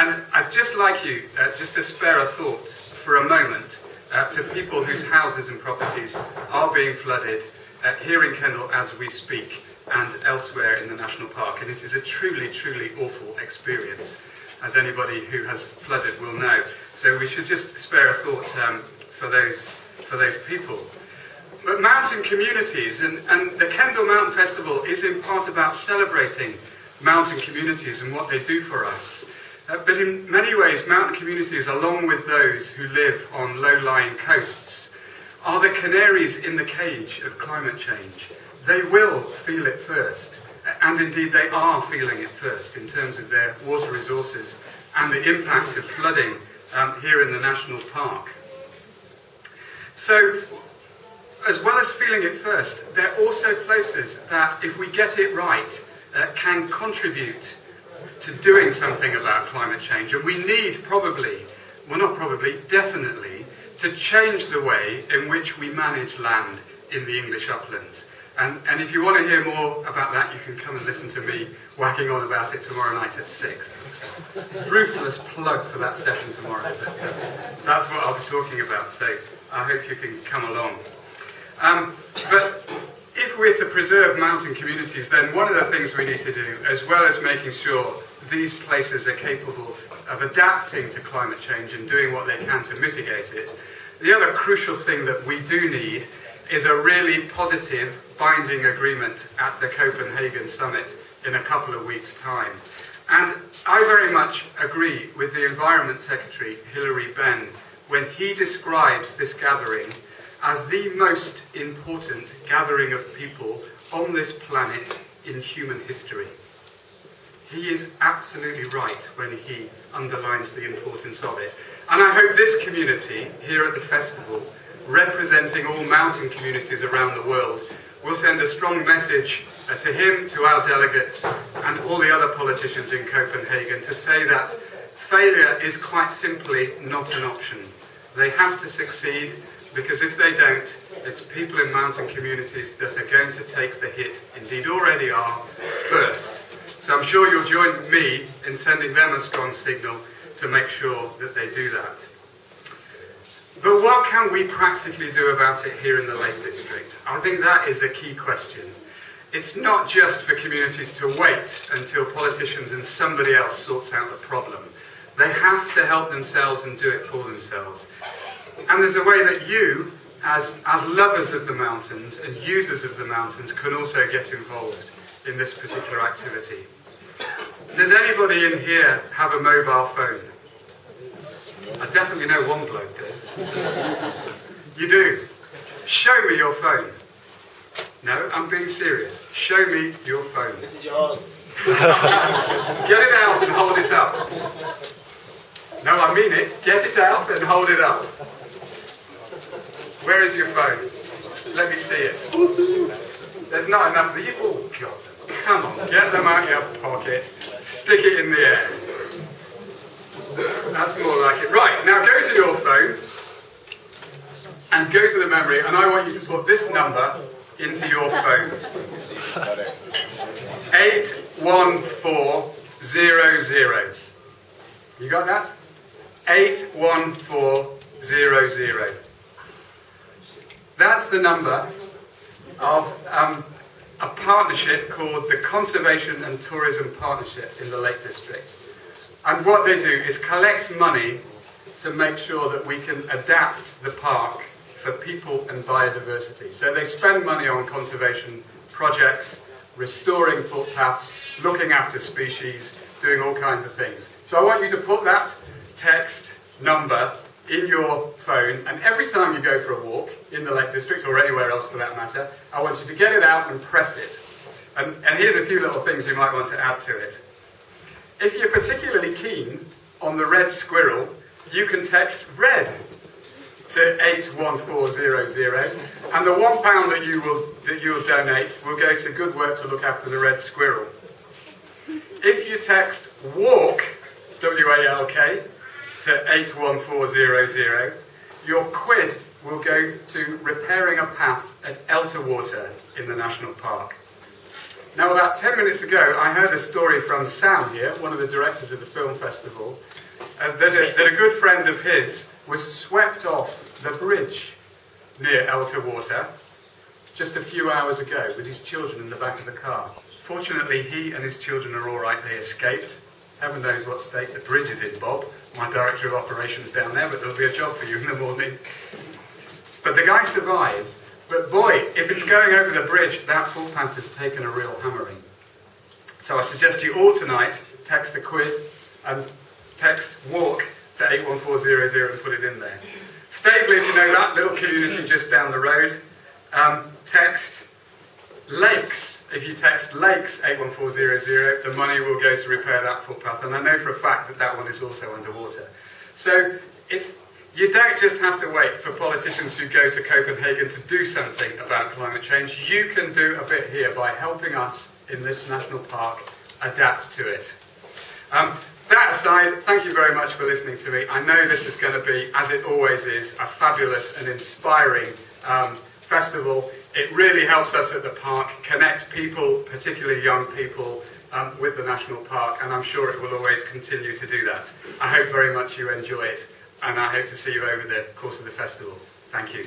And I'd just like you just to spare a thought for a moment to people whose houses and properties are being flooded here in Kendal as we speak and elsewhere in the national park. And it is a truly, truly awful experience, as anybody who has flooded will know. So we should just spare a thought for those people. But mountain communities, and the Kendal Mountain Festival is in part about celebrating mountain communities and what they do for us. But in many ways, mountain communities, along with those who live on low-lying coasts, are the canaries in the cage of climate change. They will feel it first, and indeed they are feeling it first in terms of their water resources and the impact of flooding here in the national park. So, as well as feeling it first, they're also places that, if we get it right, can contribute to doing something about climate change. And we need definitely, to change the way in which we manage land in the English uplands. And if you want to hear more about that, you can come and listen to me whacking on about it tomorrow night at 6. Ruthless plug for that session tomorrow, but that's what I'll be talking about, so I hope you can come along. But if we're to preserve mountain communities, then one of the things we need to do, as well as making sure these places are capable of adapting to climate change and doing what they can to mitigate it, the other crucial thing that we do need is a really positive binding agreement at the Copenhagen summit in a couple of weeks' time. And I very much agree with the Environment Secretary, Hilary Benn, when he describes this gathering as the most important gathering of people on this planet in human history. He is absolutely right when he underlines the importance of it. And I hope this community here at the festival, representing all mountain communities around the world, will send a strong message to him, to our delegates, and all the other politicians in Copenhagen to say that failure is quite simply not an option. They have to succeed, because if they don't, it's people in mountain communities that are going to take the hit, indeed already are, first. So I'm sure you'll join me in sending them a strong signal to make sure that they do that. But what can we practically do about it here in the Lake District? I think that is a key question. It's not just for communities to wait until politicians and somebody else sorts out the problem. They have to help themselves and do it for themselves. And there's a way that you, as lovers of the mountains and users of the mountains, can also get involved in this particular activity. Does anybody in here have a mobile phone? I definitely know one bloke does. You do? Show me your phone. No, I'm being serious. Show me your phone. This is yours. Get it out and hold it up. No, I mean it. Get it out and hold it up. Where is your phone? Let me see it. There's not enough. Oh, God. Come on, get them out of your pocket. Stick it in the air. That's more like it. Right, now go to your phone and go to the memory, and I want you to put this number into your phone. 81400. You got that? 81400. That's the number of a partnership called the Conservation and Tourism Partnership in the Lake District. And what they do is collect money to make sure that we can adapt the park for people and biodiversity. So they spend money on conservation projects, restoring footpaths, looking after species, doing all kinds of things. So I want you to put that text number in your phone, and every time you go for a walk in the Lake District, or anywhere else for that matter, I want you to get it out and press it. And here's a few little things you might want to add to it. If you're particularly keen on the red squirrel, you can text RED to 81400, and the £1 that you will donate will go to good work to look after the red squirrel. If you text WALK, W-A-L-K, to 81400, your quid will go to repairing a path at Elterwater in the National Park. Now, about 10 minutes ago, I heard a story from Sam here, one of the directors of the film festival, that a good friend of his was swept off the bridge near Elterwater just a few hours ago with his children in the back of the car. Fortunately, he and his children are all right. They escaped. Heaven knows what state the bridge is in, Bob, my director of operations down there, but there'll be a job for you in the morning. But the guy survived. But boy, if it's going over the bridge, that footpath has taken a real hammering. So I suggest you all tonight text a quid and text WALK to 81400 and put it in there. Staveley, if you know that little community just down the road, text Lakes. If you text Lakes 81400, the money will go to repair that footpath. And I know for a fact that that one is also underwater. So you don't just have to wait for politicians who go to Copenhagen to do something about climate change. You can do a bit here by helping us in this national park adapt to it. That aside, thank you very much for listening to me. I know this is going to be, as it always is, a fabulous and inspiring festival. It really helps us at the park connect people, particularly young people, with the national park, and I'm sure it will always continue to do that. I hope very much you enjoy it, and I hope to see you over the course of the festival. Thank you.